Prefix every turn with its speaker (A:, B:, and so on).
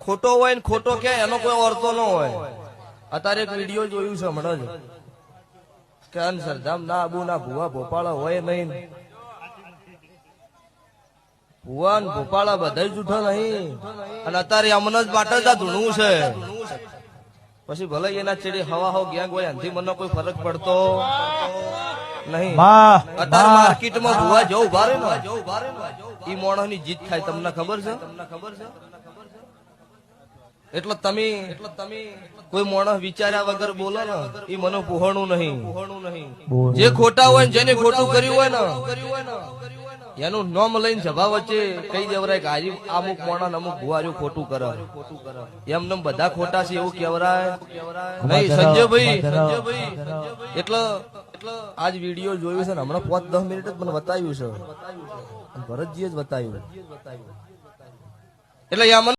A: ખોટો હોય ને ખોટો કે એનો કોઈ અર્થ ન હોય. અત્યારે એક વિડીયો જોયું છે હમણાં જ કે સરધામ ના આબુ ના ભુવા ભોપાળા હોય નહીં. ભુવા ને ભોપાળા બધા જૂઠા નહીં. અને અત્યારે અમને જ માટે જ આ ધૂણવું છે. પછી ભલે એના ચેડી હવા હો ગેંગ હોય એનાથી મને કોઈ ફરક પડતો નહીં. અત્યારે માર્કેટમાં ભુવા જવું ભારે ને ઈ મોણસ ની જીત થાય તમને ખબર છે. એટલે તમે કોઈ માણસ વિચાર્યા વગર બોલો ને એ મને પોહણું નહીં. જે ખોટા હોય ને જેને ખોટું કર્યું હોય ને એનું નામ લઈને સભા વચ્ચે કહી દેવરાય કે આજે અમુક માણસ અમુક ભુવાર્યું ખોટું કરે એમને બધા ખોટા છે એવું કેવરાય નહીં. સંજયભાઈ એટલે આજ વિડીયો જોયું છે ને હમણાં 5-10 મિનિટ જ મને બતાવ્યું છે. ભરતજીએ જ બતાવ્યું. એટલે